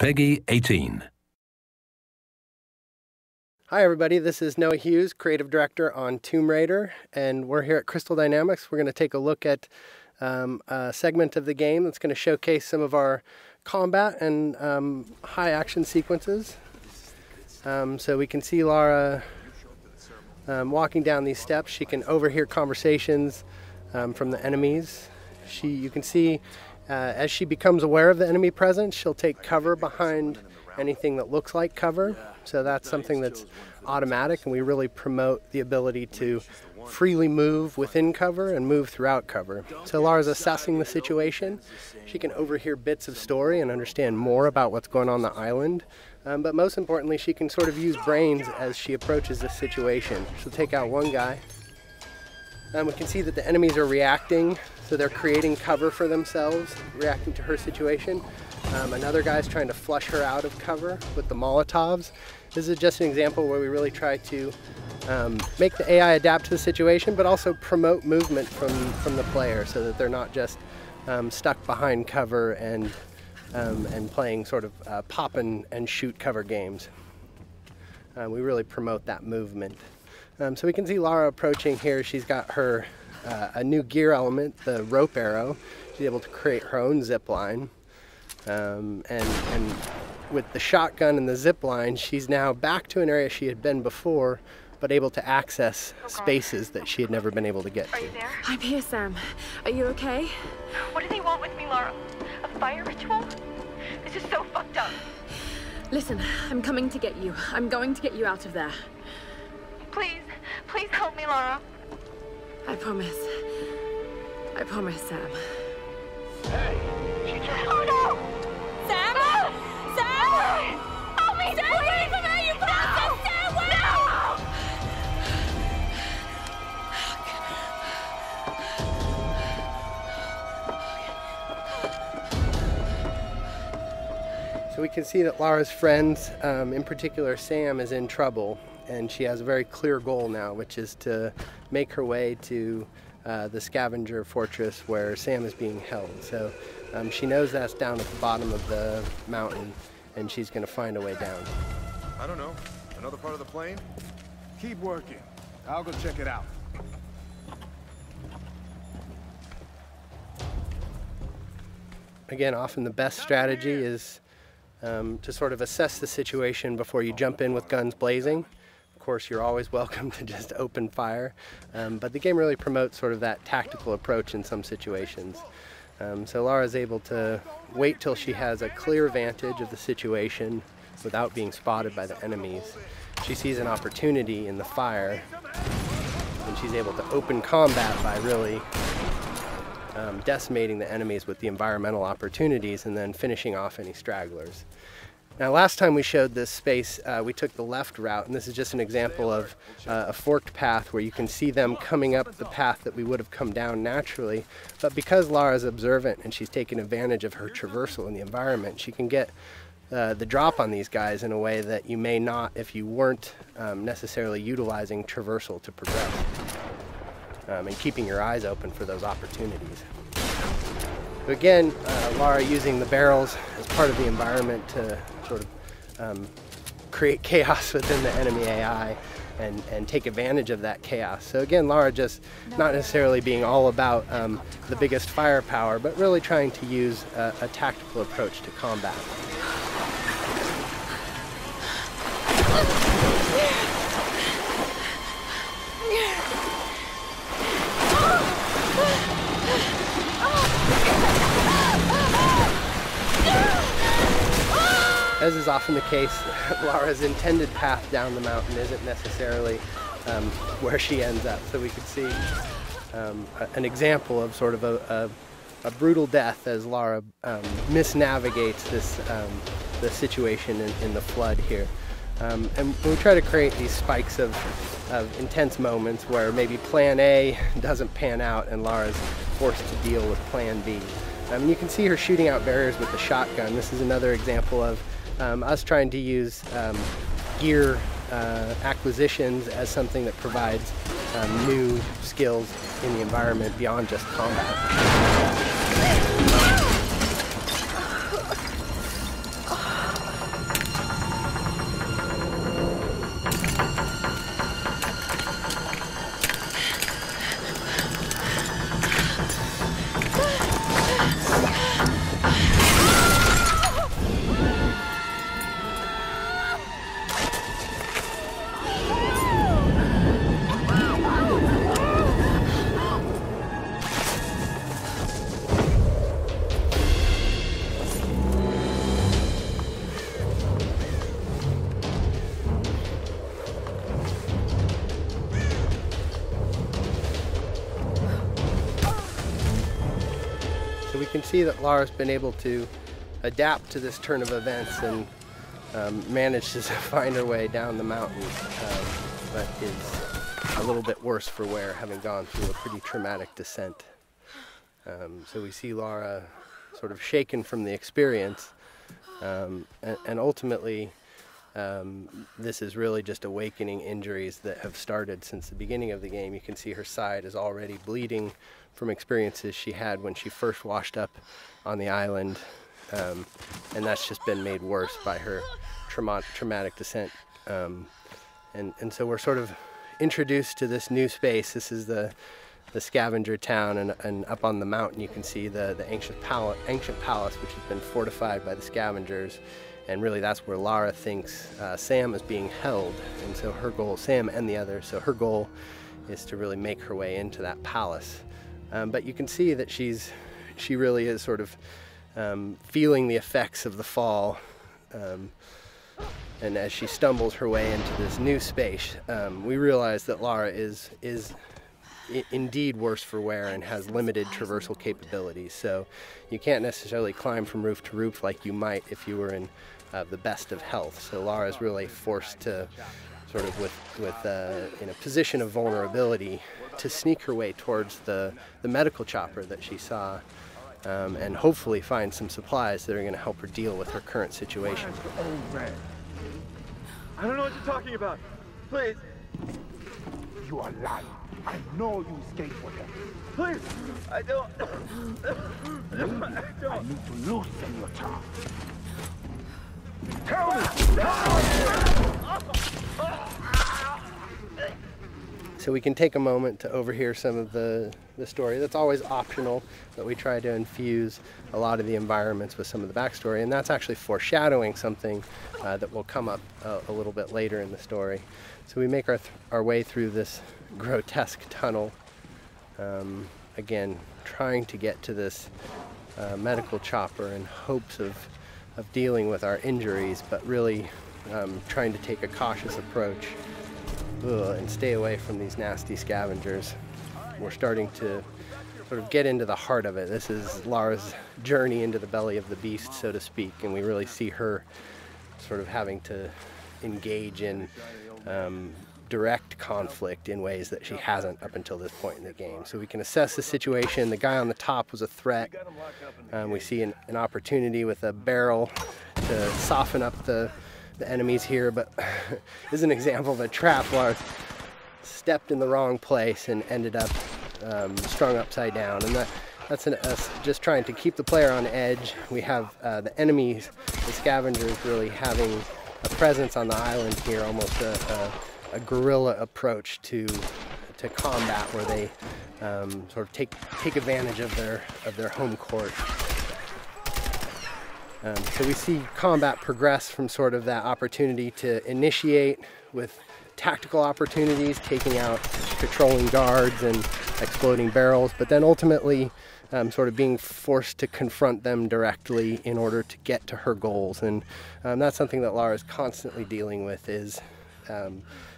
Peggy 18. Hi everybody, this is Noah Hughes, Creative Director on Tomb Raider, and we're here at Crystal Dynamics. We're going to take a look at a segment of the game that's going to showcase some of our combat and high action sequences. So we can see Lara walking down these steps. She can overhear conversations from the enemies. You can see as she becomes aware of the enemy presence, she'll take cover behind anything that looks like cover. So that's something that's automatic, and we really promote the ability to freely move within cover and move throughout cover. So Lara's assessing the situation. She can overhear bits of story and understand more about what's going on the island. But most importantly, she can sort of use brains as she approaches this situation. She'll take out one guy. We can see that the enemies are reacting, so they're creating cover for themselves, reacting to her situation. Another guy's trying to flush her out of cover with the Molotovs. This is just an example where we really try to make the AI adapt to the situation, but also promote movement from the player so that they're not just stuck behind cover and playing sort of pop and shoot cover games. We really promote that movement. So we can see Lara approaching here. She's got her a new gear element, the rope arrow. She's able to create her own zip line. And with the shotgun and the zip line, she's now back to an area she had been before, but able to access spaces that she had never been able to get to. Are you there? I'm here, Sam. Are you okay? What do they want with me, Lara? A fire ritual? This is so fucked up. Listen, I'm coming to get you. I'm going to get you out of there. Please, please help me, Lara. I promise. I promise, Sam. Hey, she just... Oh no! Sam? No! Sam! Help me! Stay away from her, you bastard! Stay away! So we can see that Lara's friends, in particular Sam, is in trouble, and she has a very clear goal now, which is to make her way to the scavenger fortress where Sam is being held. So she knows that's down at the bottom of the mountain, and she's going to find a way down. I don't know. Another part of the plane? Keep working. I'll go check it out. Again, often the best strategy is to sort of assess the situation before you jump in with guns blazing. Of course, you're always welcome to just open fire, but the game really promotes sort of that tactical approach in some situations. So Lara's able to wait till she has a clear vantage of the situation without being spotted by the enemies. She sees an opportunity in the fire, and she's able to open combat by really decimating the enemies with the environmental opportunities and then finishing off any stragglers. Now, last time we showed this space, we took the left route, and this is just an example of a forked path where you can see them coming up the path that we would have come down naturally. But because Lara's observant and she's taken advantage of her traversal in the environment, she can get the drop on these guys in a way that you may not if you weren't necessarily utilizing traversal to progress and keeping your eyes open for those opportunities. So again, Lara using the barrels as part of the environment to sort of create chaos within the enemy AI and take advantage of that chaos. So again, Lara just not necessarily being all about the biggest firepower, but really trying to use a tactical approach to combat. As is often the case, Lara's intended path down the mountain isn't necessarily where she ends up. So we could see an example of sort of a brutal death as Lara misnavigates the situation in the flood here. And we try to create these spikes of intense moments where maybe plan A doesn't pan out and Lara's forced to deal with plan B. You can see her shooting out barriers with the shotgun. This is another example of us trying to use gear acquisitions as something that provides new skills in the environment beyond just combat. can see that Lara's been able to adapt to this turn of events and managed to find her way down the mountain, but is a little bit worse for wear, having gone through a pretty traumatic descent. So we see Lara sort of shaken from the experience, and ultimately this is really just awakening injuries that have started since the beginning of the game. You can see her side is already bleeding from experiences she had when she first washed up on the island, and that's just been made worse by her traumatic descent. And so we're sort of introduced to this new space. This is the scavenger town, and up on the mountain you can see the ancient palace, which has been fortified by the scavengers, and really that's where Lara thinks Sam is being held. And so her goal, Sam and the others, so her goal is to really make her way into that palace. But you can see that she really is sort of feeling the effects of the fall, and as she stumbles her way into this new space, we realize that Lara is indeed worse for wear and has limited traversal capabilities. So you can't necessarily climb from roof to roof like you might if you were in the best of health. So Lara is really forced to sort of in a position of vulnerability to sneak her way towards the medical chopper that she saw, and hopefully find some supplies that are going to help her deal with her current situation. I don't know what you're talking about. Please. You are lying. I know you escaped with them. Please. I don't. I need to loosen your tongue. Tell me! So we can take a moment to overhear some of the story. That's always optional, but we try to infuse a lot of the environments with some of the backstory, and that's actually foreshadowing something that will come up a little bit later in the story. So we make our way through this grotesque tunnel, again trying to get to this medical chopper in hopes of dealing with our injuries, but really trying to take a cautious approach and stay away from these nasty scavengers. We're starting to sort of get into the heart of it. This is Lara's journey into the belly of the beast, so to speak, and we really see her sort of having to engage in direct conflict in ways that she hasn't up until this point in the game. So we can assess the situation. The guy on the top was a threat. We see an opportunity with a barrel to soften up the enemies here, but this is an example of a trap. Lara stepped in the wrong place and ended up strung upside down, and that's us just trying to keep the player on edge. We have the enemies, the scavengers, really having a presence on the island here, almost a guerrilla approach to combat, where they sort of take advantage of their home court. So we see combat progress from sort of that opportunity to initiate with tactical opportunities, taking out patrolling guards and exploding barrels, but then ultimately sort of being forced to confront them directly in order to get to her goals. And that's something that Lara is constantly dealing with, is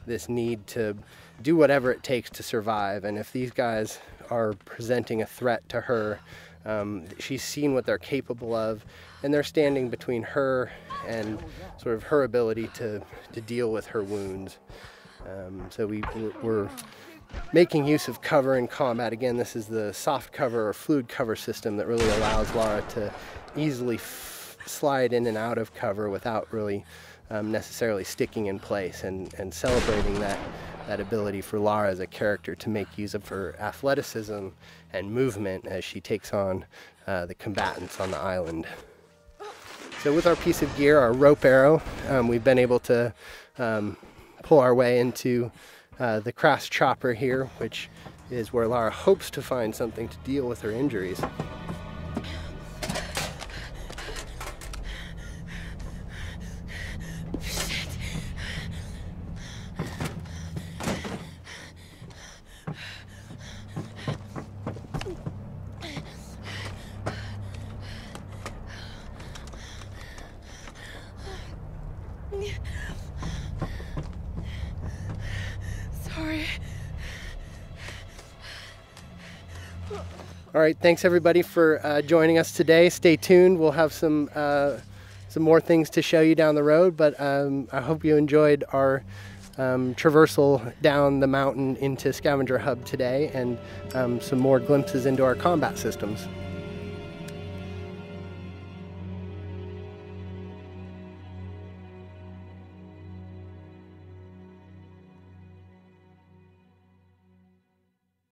this need to do whatever it takes to survive. And if these guys are presenting a threat to her, she's seen what they're capable of, and they're standing between her and sort of her ability to deal with her wounds. So we're making use of cover in combat. Again, this is the soft cover or fluid cover system that really allows Lara to easily slide in and out of cover without really necessarily sticking in place, and celebrating that ability for Lara as a character to make use of her athleticism and movement as she takes on the combatants on the island. So with our piece of gear, our rope arrow, we've been able to pull our way into the crash chopper here, which is where Lara hopes to find something to deal with her injuries. Sorry. All right, thanks everybody for joining us today. Stay tuned. We'll have some more things to show you down the road, but I hope you enjoyed our traversal down the mountain into Scavenger Hub today, and some more glimpses into our combat systems.